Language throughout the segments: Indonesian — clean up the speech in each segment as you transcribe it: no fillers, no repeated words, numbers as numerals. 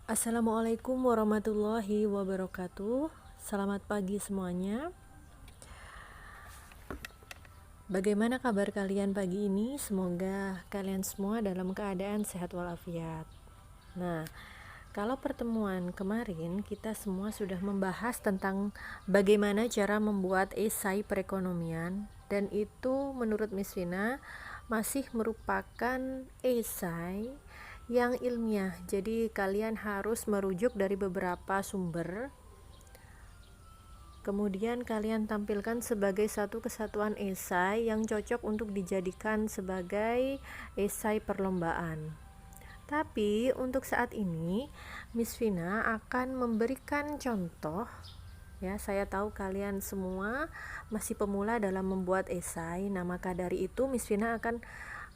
Assalamualaikum warahmatullahi wabarakatuh. Selamat pagi semuanya. Bagaimana kabar kalian pagi ini? Semoga kalian semua dalam keadaan sehat walafiat. Nah, kalau pertemuan kemarin kita semua sudah membahas tentang bagaimana cara membuat esai perekonomian, dan itu menurut Miss Vina masih merupakan esai yang ilmiah. Jadi kalian harus merujuk dari beberapa sumber, kemudian kalian tampilkan sebagai satu kesatuan esai yang cocok untuk dijadikan sebagai esai perlombaan. Tapi untuk saat ini Miss Vina akan memberikan contoh. Ya, saya tahu kalian semua masih pemula dalam membuat esai. Nah, maka dari itu Miss Vina akan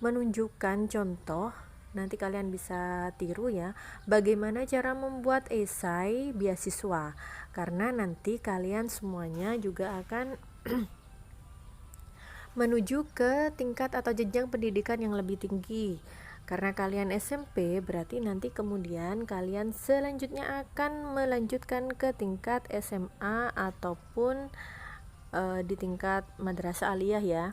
menunjukkan contoh. Nanti kalian bisa tiru ya, bagaimana cara membuat esai beasiswa. Karena nanti kalian semuanya juga akan menuju ke tingkat atau jenjang pendidikan yang lebih tinggi. Karena kalian SMP, berarti nanti kemudian kalian selanjutnya akan melanjutkan ke tingkat SMA ataupun di tingkat madrasah aliyah ya.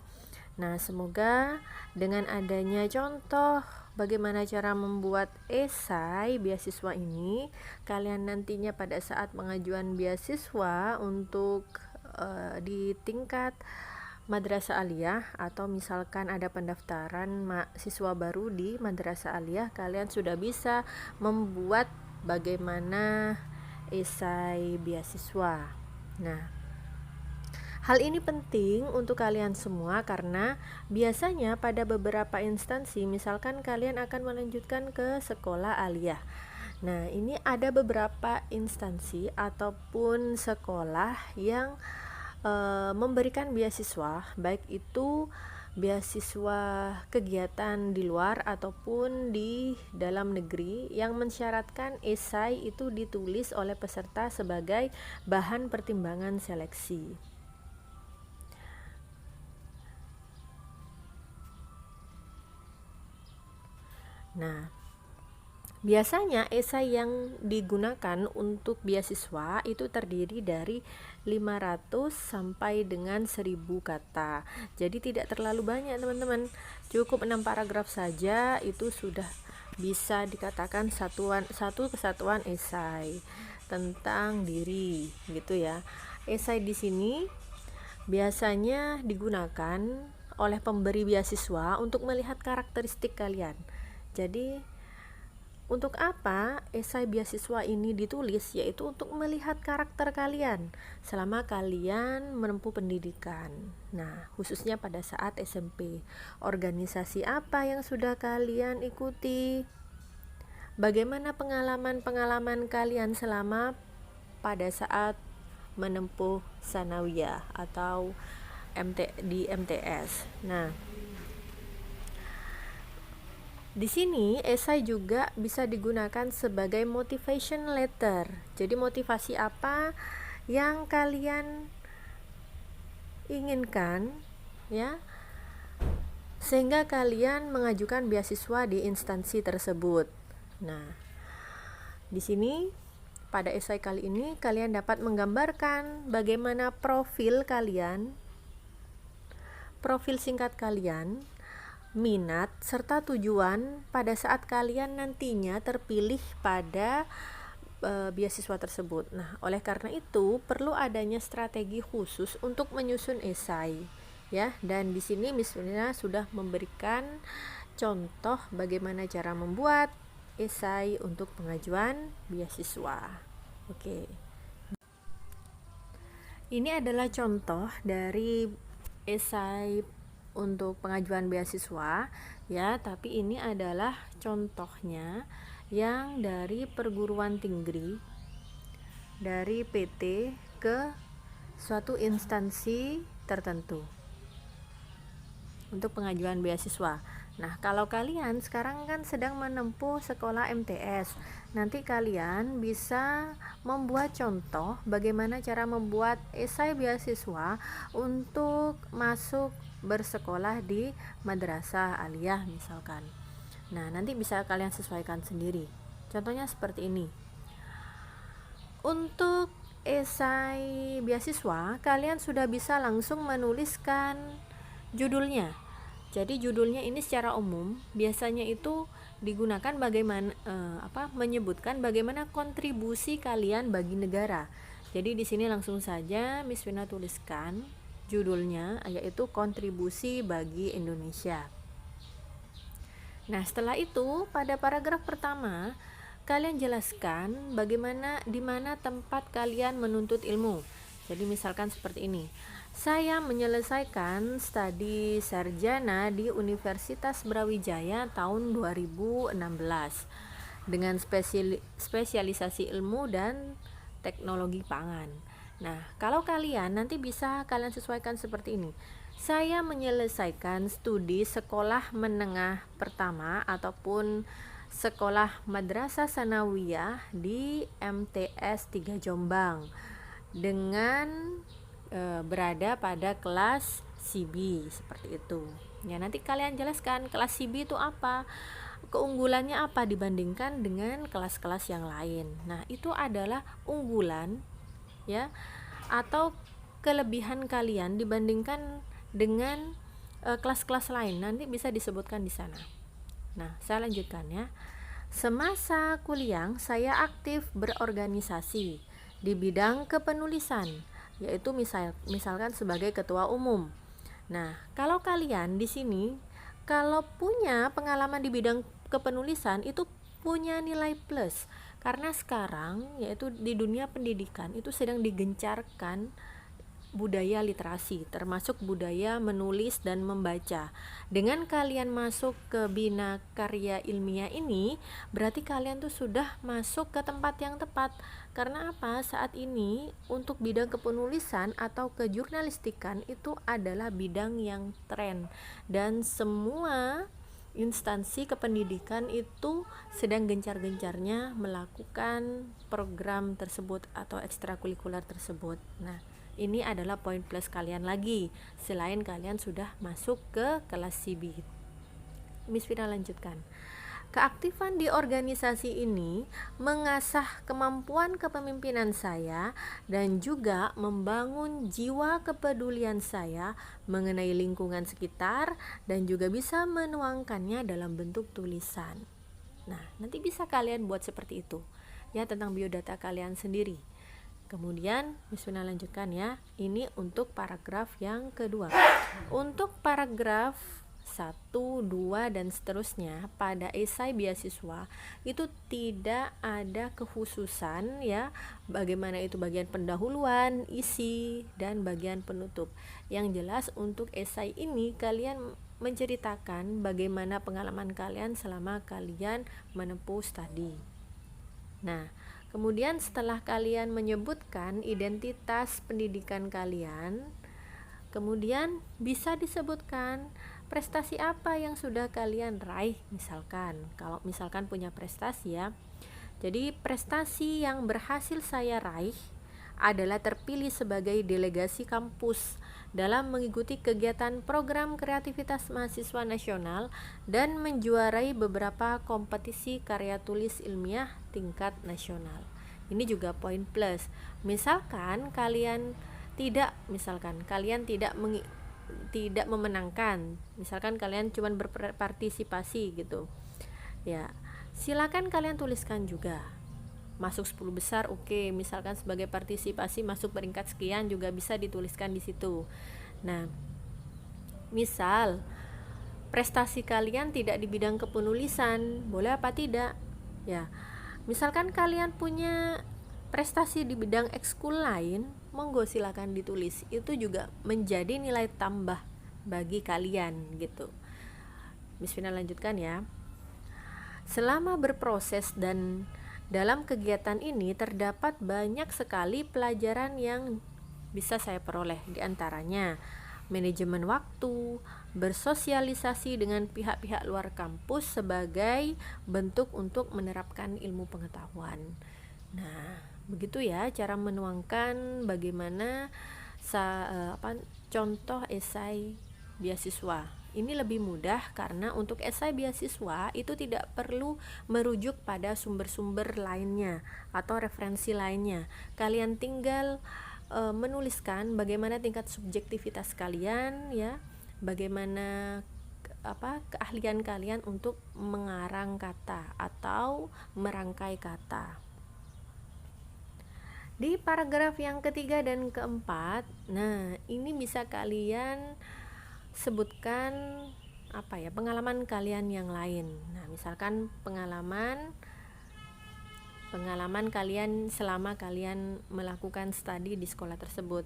Nah, semoga dengan adanya contoh bagaimana cara membuat esai beasiswa ini, kalian nantinya pada saat pengajuan beasiswa untuk di tingkat madrasah aliyah, atau misalkan ada pendaftaran mahasiswa baru di madrasah aliyah, kalian sudah bisa membuat bagaimana esai beasiswa. Nah, hal ini penting untuk kalian semua karena biasanya pada beberapa instansi, misalkan kalian akan melanjutkan ke sekolah aliyah. Nah, ini ada beberapa instansi ataupun sekolah yang memberikan beasiswa, baik itu beasiswa kegiatan di luar ataupun di dalam negeri, yang mensyaratkan esai itu ditulis oleh peserta sebagai bahan pertimbangan seleksi. Nah, biasanya esai yang digunakan untuk beasiswa itu terdiri dari 500 sampai dengan 1000 kata. Jadi tidak terlalu banyak, teman-teman. Cukup 6 paragraf saja itu sudah bisa dikatakan satu kesatuan esai tentang diri, gitu ya. Esai di sini biasanya digunakan oleh pemberi beasiswa untuk melihat karakteristik kalian. Jadi untuk apa esai beasiswa ini ditulis? Yaitu untuk melihat karakter kalian selama kalian menempuh pendidikan. Nah, khususnya pada saat SMP, organisasi apa yang sudah kalian ikuti? Bagaimana pengalaman-pengalaman kalian selama pada saat menempuh sanawiyah atau di MTS. Nah, di sini esai juga bisa digunakan sebagai motivation letter. Jadi motivasi apa yang kalian inginkan ya, sehingga kalian mengajukan beasiswa di instansi tersebut. Nah, di sini pada esai kali ini kalian dapat menggambarkan bagaimana profil kalian, profil singkat kalian, minat, serta tujuan pada saat kalian nantinya terpilih pada beasiswa tersebut. Nah, oleh karena itu perlu adanya strategi khusus untuk menyusun esai, ya. Dan di sini Miss Vina sudah memberikan contoh bagaimana cara membuat esai untuk pengajuan beasiswa. Oke. Ini adalah contoh dari esai untuk pengajuan beasiswa ya, tapi ini adalah contohnya yang dari perguruan tinggi, dari PT ke suatu instansi tertentu untuk pengajuan beasiswa. Nah, kalau kalian sekarang kan sedang menempuh sekolah MTS, nanti kalian bisa membuat contoh bagaimana cara membuat esai beasiswa untuk masuk bersekolah di madrasah aliyah misalkan. Nah, nanti bisa kalian sesuaikan sendiri. Contohnya seperti ini. Untuk esai beasiswa, kalian sudah bisa langsung menuliskan judulnya. Jadi judulnya ini secara umum biasanya itu digunakan bagaimana menyebutkan bagaimana kontribusi kalian bagi negara. Jadi di sini langsung saja Miss Vina tuliskan judulnya, yaitu kontribusi bagi Indonesia. Nah, setelah itu pada paragraf pertama kalian jelaskan bagaimana di mana tempat kalian menuntut ilmu. Jadi misalkan seperti ini. Saya menyelesaikan studi sarjana di Universitas Brawijaya tahun 2016 dengan spesialisasi ilmu dan teknologi pangan. Nah, kalau kalian nanti bisa kalian sesuaikan seperti ini. Saya menyelesaikan studi sekolah menengah pertama ataupun sekolah madrasah sanawiyah di MTS 3 Jombang dengan berada pada kelas CB seperti itu. Ya, nanti kalian jelaskan kelas CB itu apa, keunggulannya apa dibandingkan dengan kelas-kelas yang lain. Nah, itu adalah unggulan ya atau kelebihan kalian dibandingkan dengan kelas-kelas lain. Nanti bisa disebutkan di sana. Nah, saya lanjutkan ya. Semasa kuliah, saya aktif berorganisasi di bidang kepenulisan, yaitu misalkan sebagai ketua umum. Nah, kalau kalian di sini kalau punya pengalaman di bidang kepenulisan itu punya nilai plus, karena sekarang yaitu di dunia pendidikan itu sedang digencarkan budaya literasi, termasuk budaya menulis dan membaca. Dengan kalian masuk ke Bina Karya Ilmiah ini, berarti kalian tuh sudah masuk ke tempat yang tepat. Karena apa? Saat ini untuk bidang kepenulisan atau kejurnalistikan itu adalah bidang yang tren, dan semua instansi kependidikan itu sedang gencar-gencarnya melakukan program tersebut atau ekstrakurikuler tersebut. Nah, ini adalah poin plus kalian lagi selain kalian sudah masuk ke kelas CB. Miss Vina lanjutkan. Keaktifan di organisasi ini mengasah kemampuan kepemimpinan saya dan juga membangun jiwa kepedulian saya mengenai lingkungan sekitar dan juga bisa menuangkannya dalam bentuk tulisan. Nah, nanti bisa kalian buat seperti itu ya, tentang biodata kalian sendiri. Kemudian Miss Vina lanjutkan ya. Ini untuk paragraf yang kedua. Untuk paragraf 1, 2 dan seterusnya pada esai beasiswa itu tidak ada kekhususan ya, bagaimana itu bagian pendahuluan, isi dan bagian penutup. Yang jelas untuk esai ini kalian menceritakan bagaimana pengalaman kalian selama kalian menempuh studi. Nah, kemudian setelah kalian menyebutkan identitas pendidikan kalian, kemudian bisa disebutkan prestasi apa yang sudah kalian raih. Misalkan, kalau misalkan punya prestasi ya. Jadi prestasi yang berhasil saya raih adalah terpilih sebagai delegasi kampus dalam mengikuti kegiatan program kreativitas mahasiswa nasional dan menjuarai beberapa kompetisi karya tulis ilmiah tingkat nasional. Ini juga poin plus. Misalkan kalian tidak memenangkan, misalkan kalian cuma berpartisipasi gitu ya, silakan kalian tuliskan juga. Masuk 10 besar oke, misalkan sebagai partisipasi masuk peringkat sekian juga bisa dituliskan di situ. Nah, misal prestasi kalian tidak di bidang kepenulisan, boleh apa tidak ya. Misalkan kalian punya prestasi di bidang ekskul lain, monggo silakan ditulis. Itu juga menjadi nilai tambah bagi kalian gitu. Miss Vina lanjutkan ya. Selama berproses dan dalam kegiatan ini terdapat banyak sekali pelajaran yang bisa saya peroleh, di antaranya manajemen waktu, bersosialisasi dengan pihak-pihak luar kampus sebagai bentuk untuk menerapkan ilmu pengetahuan. Nah, begitu ya cara menuangkan bagaimana contoh esai beasiswa Ini lebih mudah karena untuk esai beasiswa itu tidak perlu merujuk pada sumber-sumber lainnya atau referensi lainnya. Kalian tinggal menuliskan bagaimana tingkat subjektivitas kalian, ya, bagaimana keahlian kalian untuk mengarang kata atau merangkai kata. Di paragraf yang ketiga dan keempat, nah ini bisa kalian sebutkan pengalaman kalian yang lain. Nah, misalkan pengalaman kalian selama kalian melakukan studi di sekolah tersebut.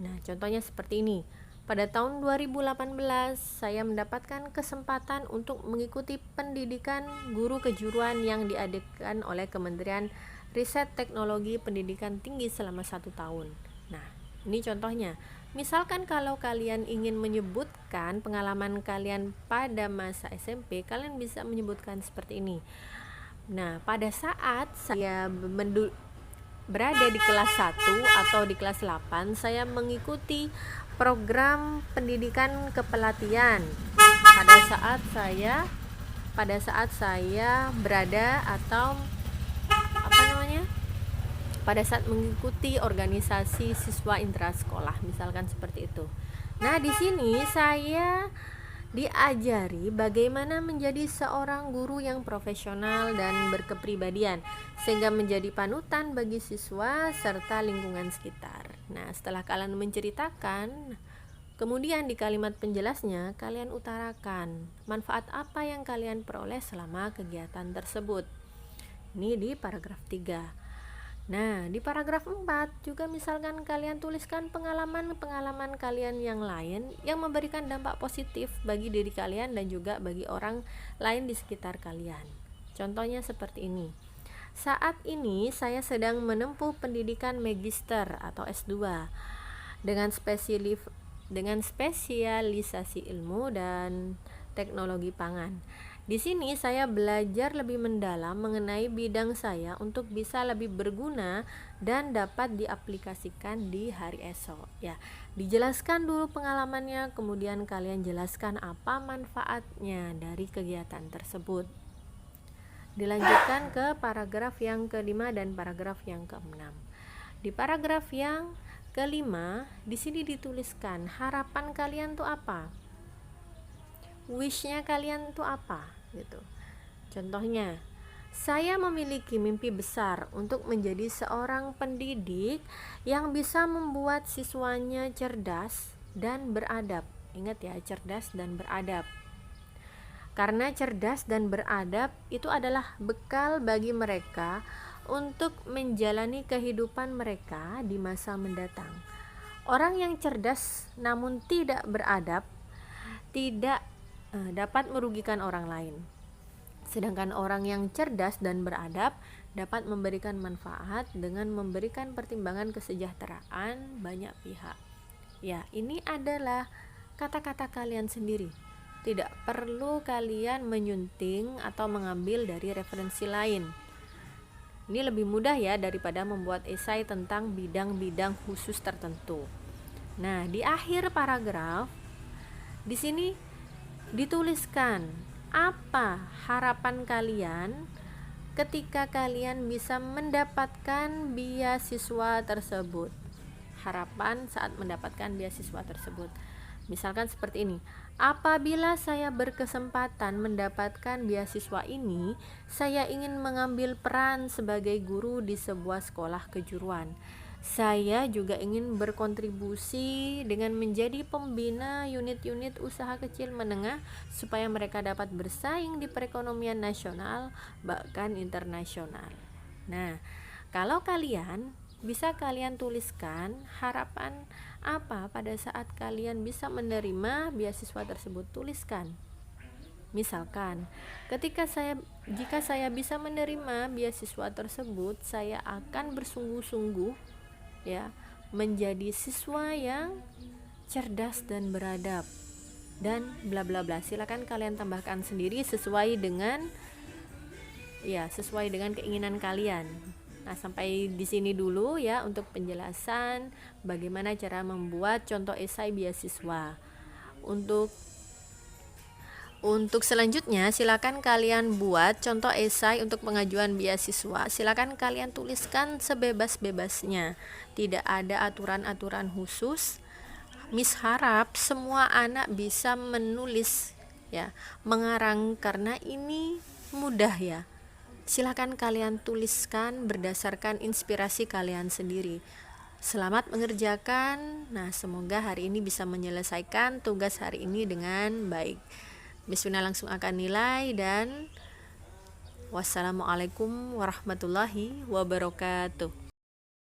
Nah, contohnya seperti ini. Pada tahun 2018, saya mendapatkan kesempatan untuk mengikuti pendidikan guru kejuruan yang diadakan oleh Kementerian Riset Teknologi Pendidikan Tinggi selama 1 tahun. Nah, ini contohnya. Misalkan kalau kalian ingin menyebutkan pengalaman kalian pada masa SMP, kalian bisa menyebutkan seperti ini. Nah, pada saat saya berada di kelas 1 atau di kelas 8, saya mengikuti program pendidikan kepelatihan pada saat saya berada atau pada saat mengikuti organisasi siswa intrasekolah, misalkan seperti itu. Nah, di sini saya diajari bagaimana menjadi seorang guru yang profesional dan berkepribadian sehingga menjadi panutan bagi siswa serta lingkungan sekitar. Nah, setelah kalian menceritakan, kemudian di kalimat penjelasnya kalian utarakan manfaat apa yang kalian peroleh selama kegiatan tersebut. Ini di paragraf 3. Nah, di paragraf 4 juga misalkan kalian tuliskan pengalaman kalian yang lain yang memberikan dampak positif bagi diri kalian dan juga bagi orang lain di sekitar kalian. Contohnya seperti ini. Saat ini saya sedang menempuh pendidikan magister atau S2 dengan spesialisasi ilmu dan teknologi pangan. Di sini saya belajar lebih mendalam mengenai bidang saya untuk bisa lebih berguna dan dapat diaplikasikan di hari esok. Ya, dijelaskan dulu pengalamannya, kemudian kalian jelaskan apa manfaatnya dari kegiatan tersebut. Dilanjutkan ke paragraf yang kelima dan paragraf yang keenam. Di paragraf yang kelima, di sini dituliskan harapan kalian tuh apa? Wish-nya kalian tuh apa gitu. Contohnya, saya memiliki mimpi besar untuk menjadi seorang pendidik yang bisa membuat siswanya cerdas dan beradab. Ingat ya, cerdas dan beradab. Karena cerdas dan beradab itu adalah bekal bagi mereka untuk menjalani kehidupan mereka di masa mendatang. Orang yang cerdas namun tidak beradab tidak dapat merugikan orang lain. Sedangkan orang yang cerdas dan beradab dapat memberikan manfaat dengan memberikan pertimbangan kesejahteraan banyak pihak. Ya, ini adalah kata-kata kalian sendiri. Tidak perlu kalian menyunting atau mengambil dari referensi lain. Ini lebih mudah ya daripada membuat esai tentang bidang-bidang khusus tertentu. Nah, di akhir paragraf di sini dituliskan apa harapan kalian ketika kalian bisa mendapatkan beasiswa tersebut. Harapan saat mendapatkan beasiswa tersebut. Misalkan seperti ini. Apabila saya berkesempatan mendapatkan beasiswa ini, saya ingin mengambil peran sebagai guru di sebuah sekolah kejuruan. Saya juga ingin berkontribusi dengan menjadi pembina unit-unit usaha kecil menengah supaya mereka dapat bersaing di perekonomian nasional bahkan internasional. Nah, kalau kalian bisa kalian tuliskan harapan apa pada saat kalian bisa menerima beasiswa tersebut, tuliskan. Misalkan, jika saya bisa menerima beasiswa tersebut, saya akan bersungguh-sungguh ya menjadi siswa yang cerdas dan beradab dan bla bla bla. Silakan kalian tambahkan sendiri sesuai dengan keinginan kalian. Nah, sampai di sini dulu ya untuk penjelasan bagaimana cara membuat contoh esai beasiswa. Untuk Untuk selanjutnya, silakan kalian buat contoh esai untuk pengajuan beasiswa. Silakan kalian tuliskan sebebas-bebasnya. Tidak ada aturan-aturan khusus. Miss harap semua anak bisa menulis ya, mengarang karena ini mudah ya. Silakan kalian tuliskan berdasarkan inspirasi kalian sendiri. Selamat mengerjakan. Nah, semoga hari ini bisa menyelesaikan tugas hari ini dengan baik. Bismillah, langsung akan nilai dan wassalamualaikum warahmatullahi wabarakatuh.